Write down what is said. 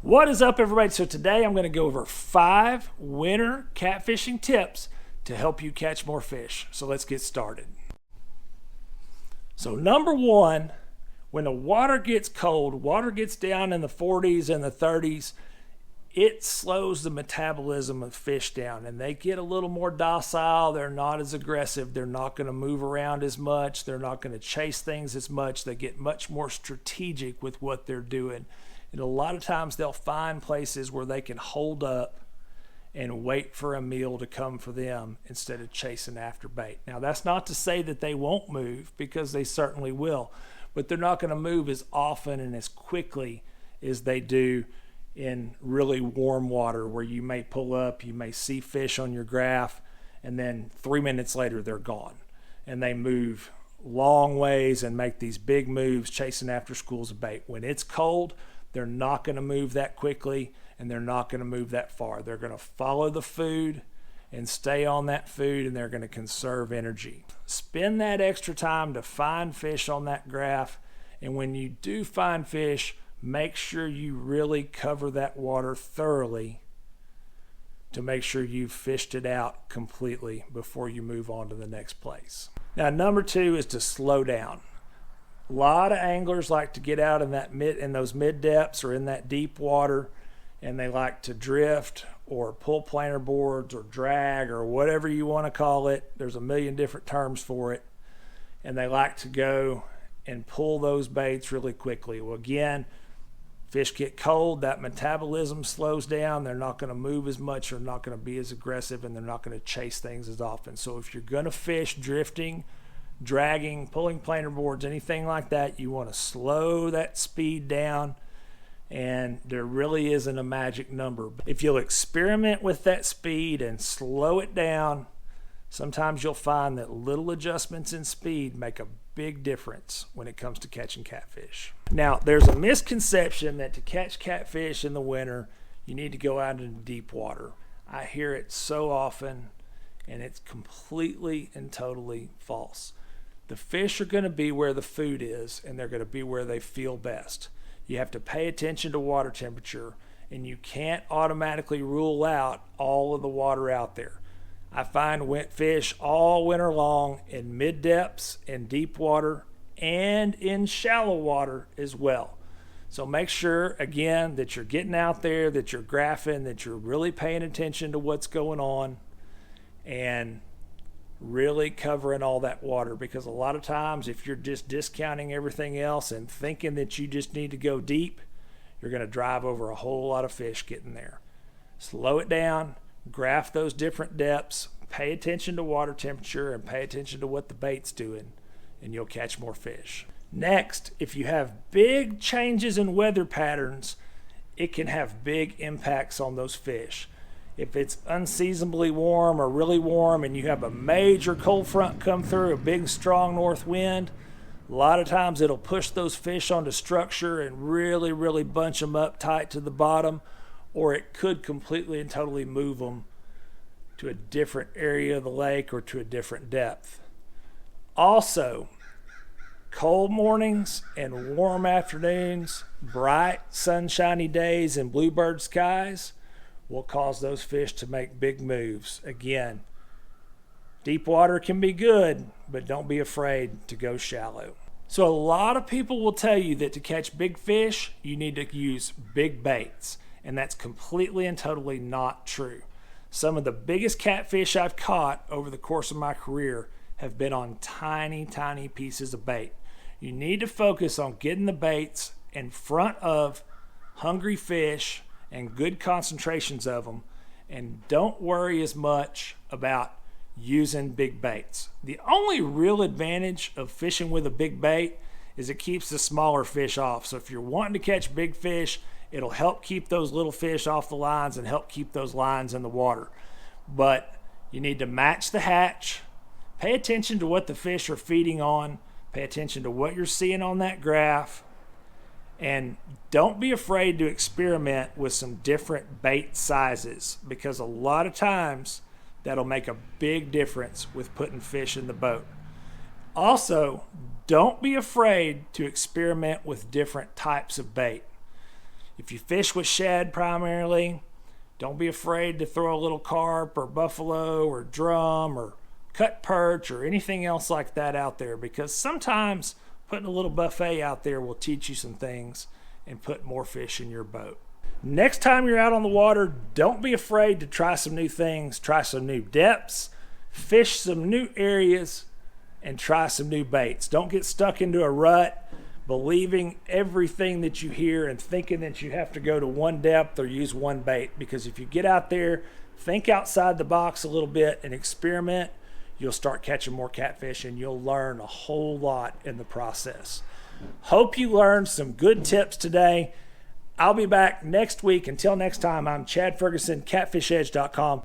What is up, everybody? So today I'm going to go over 5 winter catfishing tips to help you catch more fish. So let's get started. So number 1, when the water gets cold, water gets down in the 40s and the 30s, it slows the metabolism of fish down and they get a little more docile. They're not as aggressive. They're not going to move around as much. They're not going to chase things as much. They get much more strategic with what they're doing. And a lot of times they'll find places where they can hold up and wait for a meal to come for them instead of chasing after bait. Now, that's not to say that they won't move, because they certainly will, but they're not going to move as often and as quickly as they do in really warm water, where you may pull up, you may see fish on your graph, and then 3 minutes later they're gone. And they move long ways and make these big moves chasing after schools of bait. When it's cold, they're not going to move that quickly, and they're not going to move that far. They're going to follow the food and stay on that food, and they're going to conserve energy. Spend that extra time to find fish on that graph, and when you do find fish, make sure you really cover that water thoroughly to make sure you've fished it out completely before you move on to the next place. Now, number 2 is to slow down. A lot of anglers like to get out in those mid depths or in that deep water, and they like to drift or pull planer boards or drag or whatever you want to call it. There's a million different terms for it. And they like to go and pull those baits really quickly. Well, again, fish get cold, that metabolism slows down. They're not going to move as much, or not going to be as aggressive, and they're not going to chase things as often. So if you're going to fish drifting, dragging, pulling planer boards, anything like that, you want to slow that speed down, and there really isn't a magic number. If you'll experiment with that speed and slow it down, sometimes you'll find that little adjustments in speed make a big difference when it comes to catching catfish. Now, there's a misconception that to catch catfish in the winter, you need to go out into deep water. I hear it so often, and it's completely and totally false. The fish are going to be where the food is, and they're going to be where they feel best. You have to pay attention to water temperature, and you can't automatically rule out all of the water out there. I find fish all winter long in mid depths, in deep water, and in shallow water as well. So make sure, again, that you're getting out there, that you're graphing, that you're really paying attention to what's going on, and really covering all that water. Because a lot of times, if you're just discounting everything else and thinking that you just need to go deep, you're going to drive over a whole lot of fish getting there. Slow it down, graph those different depths, pay attention to water temperature, and pay attention to what the bait's doing, and you'll catch more fish. Next, if you have big changes in weather patterns, it can have big impacts on those fish. If it's unseasonably warm or really warm and you have a major cold front come through, a big strong north wind, a lot of times it'll push those fish onto structure and really bunch them up tight to the bottom, or it could completely and totally move them to a different area of the lake or to a different depth. Also, cold mornings and warm afternoons, bright sunshiny days and bluebird skies will cause those fish to make big moves. Again, deep water can be good, but don't be afraid to go shallow. So a lot of people will tell you that to catch big fish, you need to use big baits, and that's completely and totally not true. Some of the biggest catfish I've caught over the course of my career have been on tiny pieces of bait. You need to focus on getting the baits in front of hungry fish and good concentrations of them, and don't worry as much about using big baits. The only real advantage of fishing with a big bait is it keeps the smaller fish off. So if you're wanting to catch big fish, it'll help keep those little fish off the lines and help keep those lines in the water. But you need to match the hatch, pay attention to what the fish are feeding on, pay attention to what you're seeing on that graph, and don't be afraid to experiment with some different bait sizes, because a lot of times that'll make a big difference with putting fish in the boat. Also, don't be afraid to experiment with different types of bait. If you fish with shad primarily, don't be afraid to throw a little carp or buffalo or drum or cut perch or anything else like that out there, because sometimes putting a little buffet out there will teach you some things and put more fish in your boat. Next time you're out on the water, don't be afraid to try some new things, try some new depths, fish some new areas, and try some new baits. Don't get stuck into a rut believing everything that you hear and thinking that you have to go to one depth or use one bait, because if you get out there, think outside the box a little bit and experiment, you'll start catching more catfish and you'll learn a whole lot in the process. Hope you learned some good tips today. I'll be back next week. Until next time, I'm Chad Ferguson, catfishedge.com.